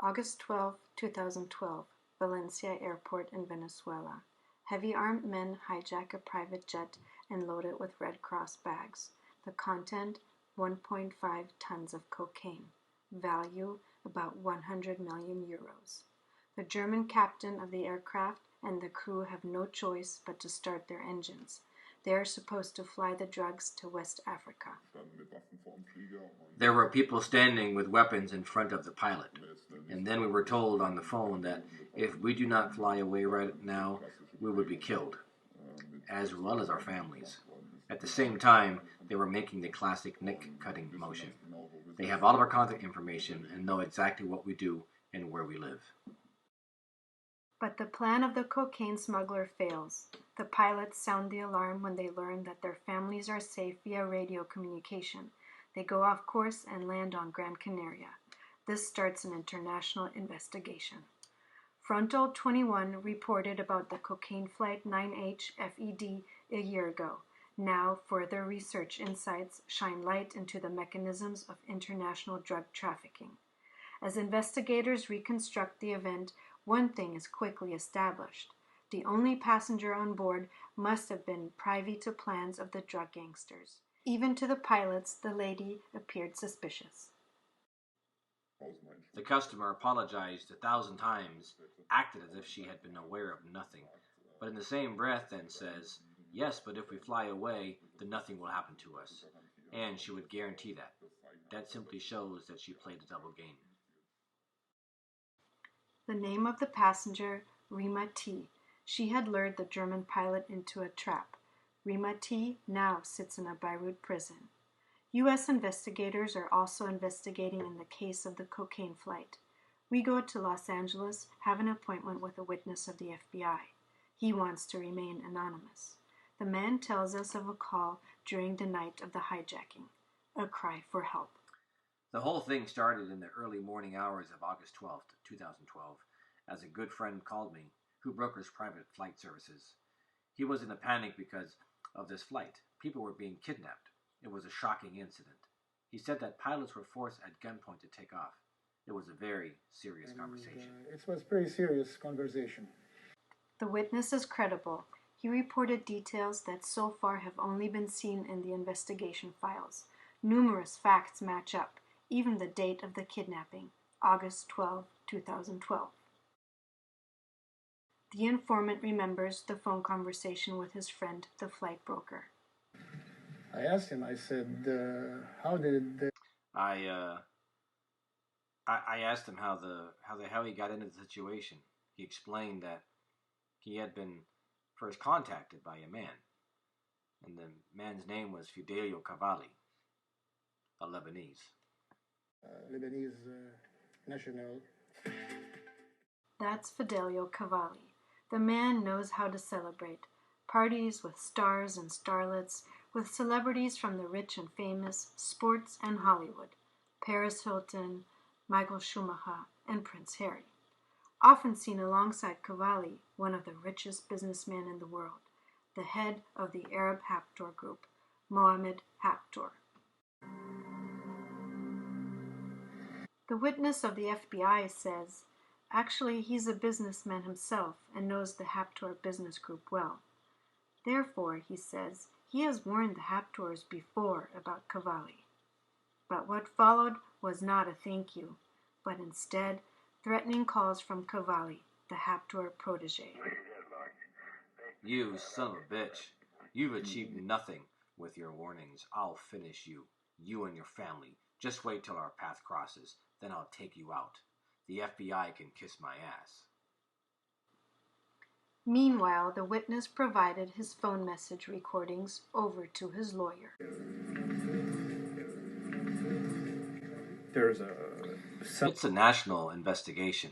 August 12, 2012, Valencia Airport in Venezuela. Heavy armed men hijack a private jet and load it with Red Cross bags. The content 1.5 tons of cocaine. Value about 100 million euros. The German captain of the aircraft and the crew have no choice but to start their engines. They are supposed to fly the drugs to West Africa. There were people standing with weapons in front of the pilot, and then we were told on the phone that if we do not fly away right now, we would be killed, as well as our families. At the same time, they were making the classic neck-cutting motion. They have all of our contact information and know exactly what we do and where we live. But the plan of the cocaine smuggler fails. The pilots sound the alarm when they learn that their families are safe via radio communication. They go off course and land on Gran Canaria. This starts an international investigation. Frontal 21 reported about the cocaine flight 9H FED a year ago. Now, further research insights shine light into the mechanisms of international drug trafficking. As investigators reconstruct the event, one thing is quickly established. The only passenger on board must have been privy to plans of the drug gangsters. Even to the pilots, the lady appeared suspicious. The customer apologized 1,000 times, acted as if she had been aware of nothing, but in the same breath then says, yes, but if we fly away, then nothing will happen to us. And she would guarantee that. That simply shows that she played a double game. The name of the passenger, Rima T. She had lured the German pilot into a trap. Rima T. now sits in a Beirut prison. U.S. investigators are also investigating in the case of the cocaine flight. We go to Los Angeles, have an appointment with a witness of the FBI. He wants to remain anonymous. The man tells us of a call during the night of the hijacking, a cry for help. The whole thing started in the early morning hours of August 12, 2012, as a good friend called me, who brokers private flight services. He was in a panic because of this flight. People were being kidnapped. It was a shocking incident. He said that pilots were forced at gunpoint to take off. It was a very serious conversation. It was a very serious conversation. The witness is credible. He reported details that so far have only been seen in the investigation files. Numerous facts match up, even the date of the kidnapping, August 12, 2012. The informant remembers the phone conversation with his friend, the flight broker. I asked him, I said, how did the... I asked him how the hell he got into the situation. He explained that he had been first contacted by a man, and the man's name was Fidelio Cavalli, a Lebanese. Lebanese national. That's Fidelio Cavalli. The man knows how to celebrate. Parties with stars and starlets, with celebrities from the rich and famous, sports and Hollywood. Paris Hilton, Michael Schumacher, and Prince Harry. Often seen alongside Cavalli, one of the richest businessmen in the world, the head of the Arab Haptor Group, Mohammed Haptor. The witness of the FBI says, actually, he's a businessman himself and knows the Haptor business group well. Therefore, he says, he has warned the Haptors before about Cavalli. But what followed was not a thank you, but instead threatening calls from Cavalli, the Haptor protege. You son of a bitch. You've achieved nothing with your warnings. I'll finish you. You and your family. Just wait till our path crosses. Then I'll take you out. The FBI can kiss my ass. Meanwhile, the witness provided his phone message recordings over to his lawyer. It's a national investigation.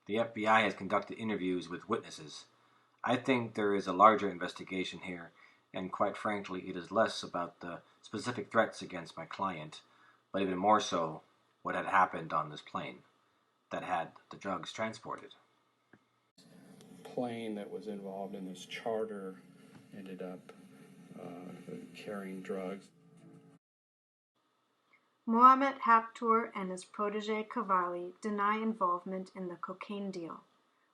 The FBI has conducted interviews with witnesses. I think there is a larger investigation here, and quite frankly, it is less about the specific threats against my client, but even more so what had happened on this plane that had the drugs transported. Plane that was involved in this charter ended up carrying drugs. Mohamed Haptour and his protege Cavalli deny involvement in the cocaine deal.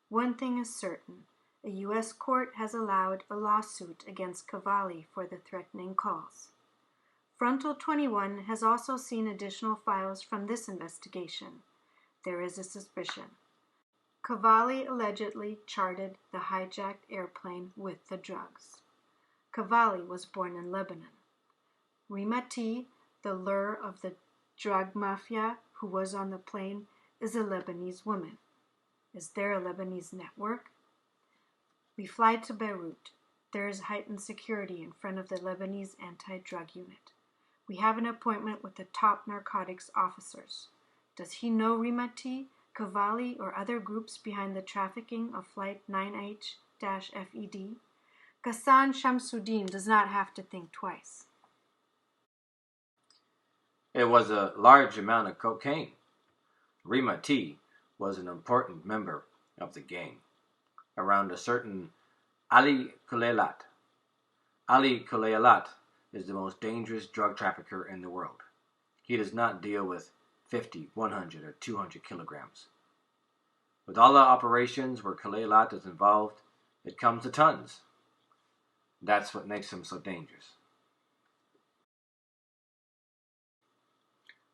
One thing is certain, a U.S. court has allowed a lawsuit against Cavalli for the threatening calls. Frontal 21 has also seen additional files from this investigation. There is a suspicion. Cavalli allegedly chartered the hijacked airplane with the drugs. Cavalli was born in Lebanon. Rima T, the lure of the drug mafia who was on the plane, is a Lebanese woman. Is there a Lebanese network? We fly to Beirut. There is heightened security in front of the Lebanese anti-drug unit. We have an appointment with the top narcotics officers. Does he know Rima T, Cavalli, or other groups behind the trafficking of Flight 9H-FED? Ghassan Shamsuddin does not have to think twice. It was a large amount of cocaine. Rima T was an important member of the gang, around a certain Ali Kuleilat. Ali Kuleilat is the most dangerous drug trafficker in the world. He does not deal with 50, 100, or 200 kilograms. With all the operations where Kuleilat is involved, it comes to tons. That's what makes him so dangerous.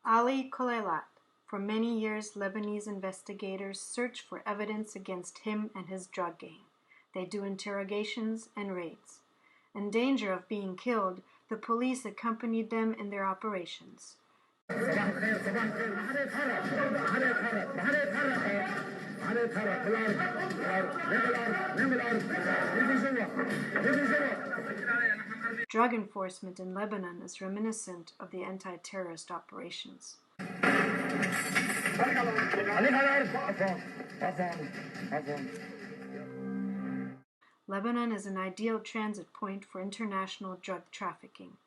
Ali Kuleilat. For many years, Lebanese investigators search for evidence against him and his drug gang. They do interrogations and raids. In danger of being killed, the police accompanied them in their operations. Drug enforcement in Lebanon is reminiscent of the anti-terrorist operations. Lebanon is an ideal transit point for international drug trafficking.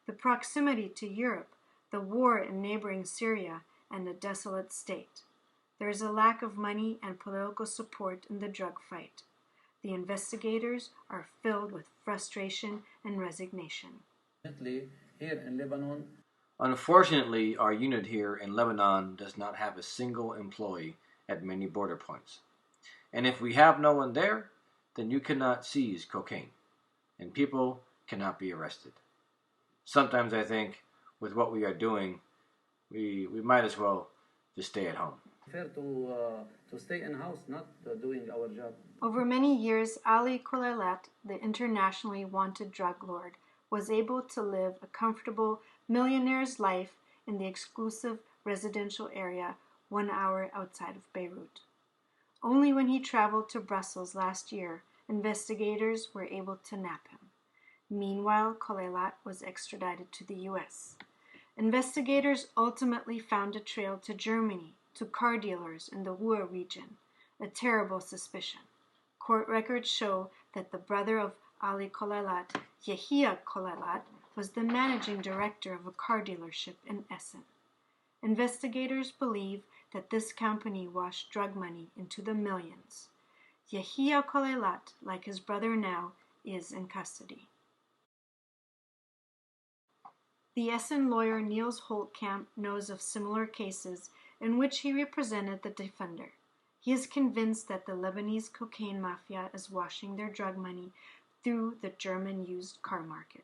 The proximity to Europe, the war in neighboring Syria, and a desolate state. There is a lack of money and political support in the drug fight. The investigators are filled with frustration and resignation. Here in Lebanon, unfortunately, our unit here in Lebanon does not have a single employee at many border points. And if we have no one there, then you cannot seize cocaine, and people cannot be arrested. Sometimes I think, with what we are doing, we might as well just stay at home. Prefer to stay in house, not doing our job. Over many years, Ali Kuleilat, the internationally wanted drug lord, was able to live a comfortable millionaire's life in the exclusive residential area 1 hour outside of Beirut. Only when he traveled to Brussels last year, investigators were able to nab him. Meanwhile, Kuleilat was extradited to the U.S. Investigators ultimately found a trail to Germany, to car dealers in the Ruhr region, a terrible suspicion. Court records show that the brother of Ali Kuleilat, Yehia Kuleilat, was the managing director of a car dealership in Essen. Investigators believe that this company washed drug money into the millions. Yehia Kuleilat, like his brother now, is in custody. The Essen lawyer Niels Holtkamp knows of similar cases in which he represented the defender. He is convinced that the Lebanese cocaine mafia is washing their drug money through the German used car market.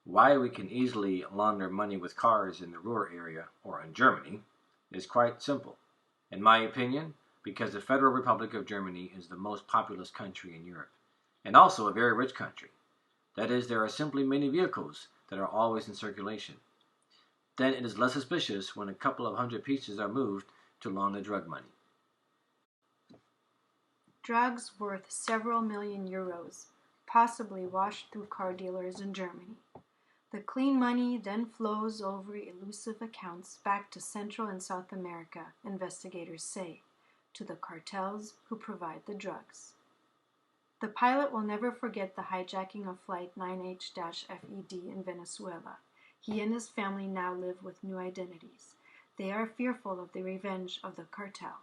Why we can easily launder money with cars in the Ruhr area or in Germany is quite simple. In my opinion, because the Federal Republic of Germany is the most populous country in Europe, and also a very rich country. That is, there are simply many vehicles that are always in circulation. Then it is less suspicious when a couple of hundred pieces are moved to launder drug money. Drugs worth several million euros, possibly washed through car dealers in Germany. The clean money then flows over elusive accounts back to Central and South America, investigators say, to the cartels who provide the drugs. The pilot will never forget the hijacking of Flight 9H-FED in Venezuela. He and his family now live with new identities. They are fearful of the revenge of the cartel.